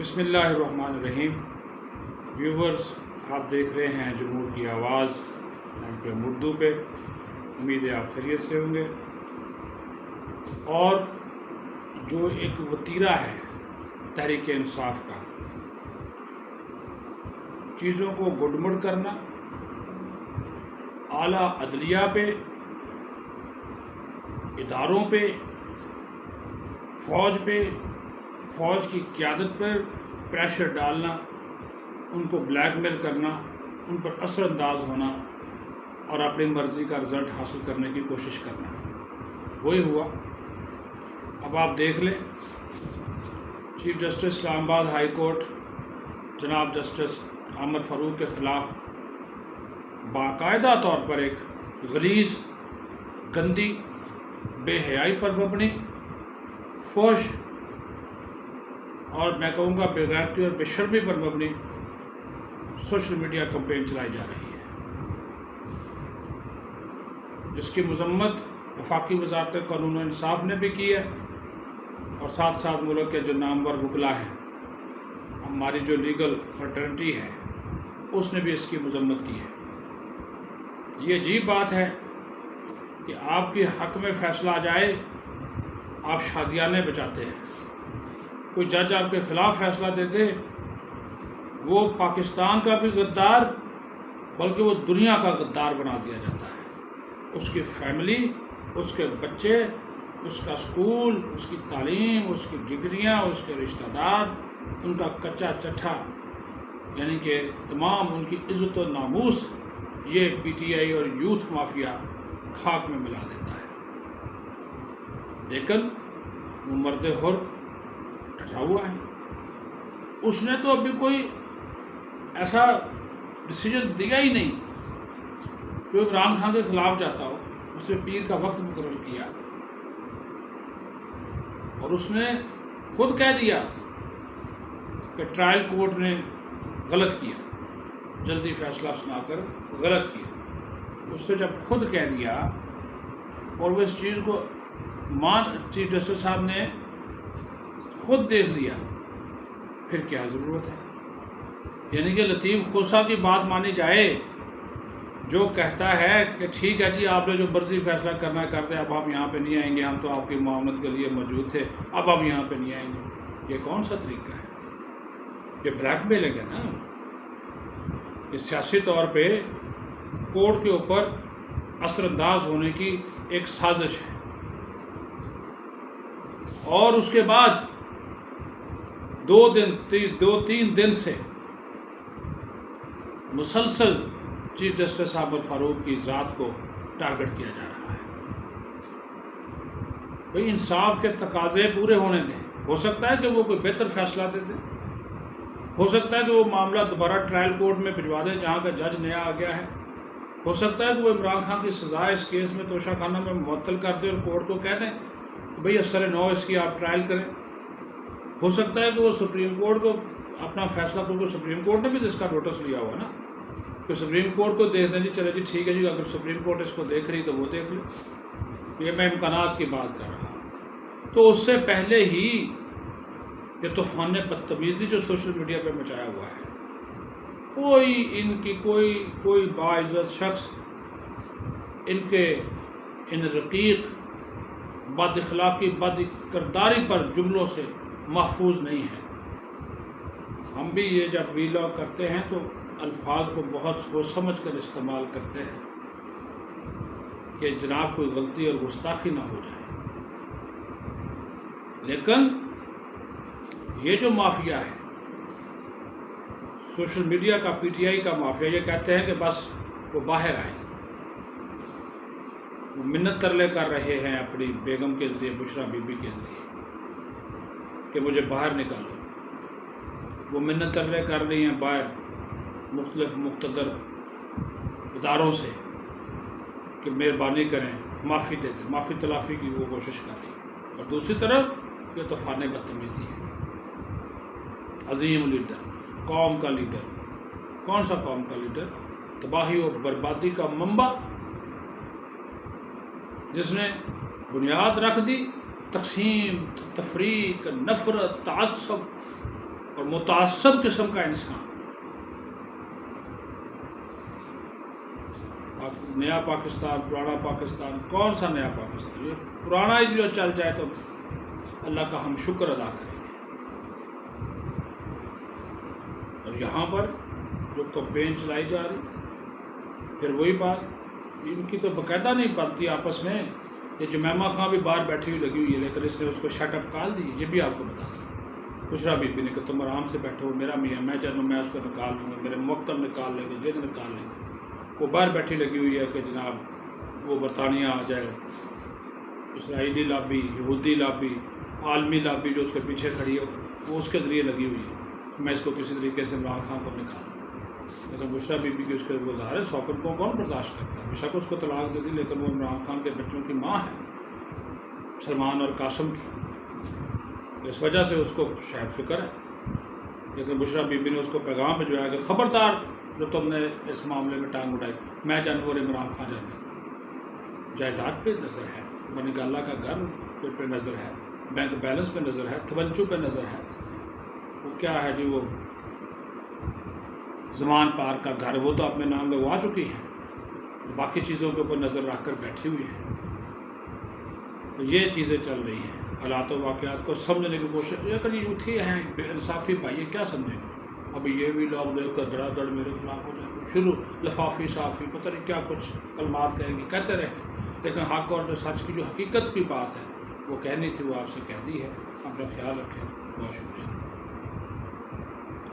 بسم اللہ الرحمن الرحیم. ویورز، آپ دیکھ رہے ہیں جمہور کی آواز FM اردو پہ. امید ہے آپ خیریت سے ہوں گے. اور جو ایک وتیرہ ہے تحریک انصاف کا، چیزوں کو گڈمڑ کرنا، اعلیٰ عدلیہ پہ، اداروں پہ، فوج کی قیادت پر پریشر ڈالنا، ان کو بلیک میل کرنا، ان پر اثر انداز ہونا اور اپنی مرضی کا رزلٹ حاصل کرنے کی کوشش کرنا، وہی ہوا. اب آپ دیکھ لیں، چیف جسٹس اسلام آباد ہائی کورٹ جناب جسٹس عامر فاروق کے خلاف باقاعدہ طور پر ایک غلیظ، گندی، بے حیائی پر مبنی، فحش اور میں کہوں گا بے غیرتی اور بے شرمی پر مبنی سوشل میڈیا کمپین چلائی جا رہی ہے، جس کی مذمت وفاقی وزارت قانون و انصاف نے بھی کی ہے، اور ساتھ ساتھ ملک کے جو نامور وکلا ہیں، ہماری جو لیگل فرٹرنٹی ہے، اس نے بھی اس کی مذمت کی ہے. یہ عجیب بات ہے کہ آپ کے حق میں فیصلہ آ جائے، آپ شادیانے بچاتے ہیں. کوئی جج آپ کے خلاف فیصلہ دے دے، وہ پاکستان کا بھی غدار بلکہ وہ دنیا کا غدار بنا دیا جاتا ہے. اس کی فیملی، اس کے بچے، اس کا اسکول، اس کی تعلیم، اس کی ڈگریاں، اس کے رشتہ دار، ان کا کچا چٹھا، یعنی کہ تمام ان کی عزت و ناموس یہ PTI اور یوتھ مافیا خاک میں ملا دیتا ہے. لیکن وہ مرد حر ڈٹا ہوا ہے. اس نے تو ابھی کوئی ایسا ڈیسیجن دیا ہی نہیں جو عمران خان کے خلاف جاتا ہو. اس نے پیر کا وقت مقرر کیا اور اس نے خود کہہ دیا کہ ٹرائل کورٹ نے غلط کیا، جلدی فیصلہ سنا کر غلط کیا. اس نے جب خود کہہ دیا اور وہ اس چیز کو چیف جسٹس صاحب نے خود دیکھ لیا، پھر کیا ضرورت ہے؟ یعنی کہ لطیف خوسا کی بات مانی جائے، جو کہتا ہے کہ ٹھیک ہے جی، آپ نے جو مرضی فیصلہ کرنا کر دیں، اب ہم یہاں پہ نہیں آئیں گے، ہم تو آپ کی معاونت کے لیے موجود تھے، اب ہم یہاں پہ نہیں آئیں گے. یہ کون سا طریقہ ہے؟ یہ بلیک میلنگ ہے نا. یہ سیاسی طور پہ کورٹ کے اوپر اثر انداز ہونے کی ایک سازش ہے. اور اس کے بعد دو تین دن سے مسلسل چیف جسٹس عامر فاروق کی ذات کو ٹارگٹ کیا جا رہا ہے. بھئی انصاف کے تقاضے پورے ہونے دیں. ہو سکتا ہے کہ وہ کوئی بہتر فیصلہ دے دیں، ہو سکتا ہے کہ وہ معاملہ دوبارہ ٹرائل کورٹ میں بھجوا دیں جہاں کا جج نیا آ گیا ہے. ہو سکتا ہے کہ وہ عمران خان کی سزا اس کیس میں توشہ خانہ میں معطل کر دیں اور کورٹ کو کہہ دیں کہ بھئی اثر نو اس کی آپ ٹرائل کریں. ہو سکتا ہے کہ وہ سپریم کورٹ کو اپنا فیصلہ، کیونکہ سپریم کورٹ نے بھی اس کا نوٹس لیا ہوا نا، کہ سپریم کورٹ کو دیکھ دیں جی، چلے جی ٹھیک ہے جی، اگر سپریم کورٹ اس کو دیکھ رہی تو وہ دیکھ لے. یہ میں امکانات کی بات کر رہا ہوں. تو اس سے پہلے ہی یہ طوفان بدتمیزی جو سوشل میڈیا پہ مچایا ہوا ہے، کوئی باعزت شخص ان رقیق، بد اخلاقی، بد کرداری پر جملوں سے محفوظ نہیں ہے. ہم بھی یہ جب ویلاگ کرتے ہیں تو الفاظ کو بہت سوچ سمجھ کر استعمال کرتے ہیں کہ جناب کوئی غلطی اور گستاخی نہ ہو جائے. لیکن یہ جو مافیا ہے، سوشل میڈیا کا PTI کا مافیا، یہ کہتے ہیں کہ بس وہ باہر آئے. وہ منت ترلے کر رہے ہیں اپنی بیگم کے ذریعے، بشرا بی بی کے ذریعے، کہ مجھے باہر نکالو. وہ منت ترلے کر رہی ہیں باہر مختلف مقتدر اداروں سے کہ مہربانی کریں، معافی دے دیں، معافی تلافی کی وہ کوشش کر رہی ہے. اور دوسری طرف یہ طوفان بدتمیزی ہے. عظیم لیڈر، قوم کا لیڈر. کون سا قوم کا لیڈر؟ تباہی و بربادی کا منبع، جس نے بنیاد رکھ دی تقسیم، تفریق، نفرت، تعصب اور متعصب قسم کا انسان. نیا پاکستان، پرانا پاکستان، کون سا نیا پاکستان؟ یہ پرانا ہی جو چل جائے تو اللہ کا ہم شکر ادا کریں گے. اور یہاں پر جو کمپین چلائی جا رہی، پھر وہی بات، ان کی تو باقاعدہ نہیں بنتی آپس میں. یہ جمیمہ خان بھی باہر بیٹھی ہوئی لگی ہوئی ہے، لیکن اس نے اس کو شٹ اپ کال دی. یہ بھی آپ کو بتا دیں، بشرا بی بی نے کہ تم آرام سے بیٹھو، میرا میاں، میں چاہوں میں اس کو نکال لوں گا، میرے موکل نکال لیں گے، جد نکال لیں گے. وہ باہر بیٹھی لگی ہوئی ہے کہ جناب وہ برطانیہ آ جائے. اسرائیلی لابی، یہودی لابی، عالمی لابی جو اس کے پیچھے کھڑی ہے، وہ اس کے ذریعے لگی ہوئی ہے میں اس کو کسی طریقے سے عمران خان کو نکالوں. لیکن بشرا بی بی کی اس کے وہ ظاہر ہے سوکن کو کون برداشت کرتا ہے. بے شک اس کو طلاق دے دی، لیکن وہ عمران خان کے بچوں کی ماں ہے، سلمان اور قاسم کی. اس وجہ سے اس کو شاید فکر ہے. لیکن بشرا بی بی نے اس کو پیغام بھجوایا کہ خبردار جو تم نے اس معاملے میں ٹانگ اٹھائی، میں جانور عمران خان جانے جائیداد پہ نظر ہے، بنی گالہ کا گھر پہ نظر ہے، بینک بیلنس پہ نظر ہے، تھبنچو پہ نظر ہے. وہ کیا ہے جی، وہ زمان پار کا گھر، وہ تو اپنے نام لگوا چکی ہیں، باقی چیزوں کے اوپر نظر رکھ کر بیٹھی ہوئی ہیں. تو یہ چیزیں چل رہی ہیں. حالات و واقعات کو سمجھنے کی کوشش، لیکن یہ اٹھی ہیں بے انصافی بھائی، کیا سمجھیں گے؟ ابھی یہ بھی لوگ دیکھ کر دڑا دڑ میرے خلاف ہو جائے، شروع لفافی صافی پتہ نہیں کیا کچھ کلمات کہیں گے، کہتے رہے. لیکن حق اور جو سچ کی جو حقیقت کی بات ہے وہ کہنی تھی وہ آپ سے کہہ دی ہے. اپنا خیال رکھیں. بہت شکریہ.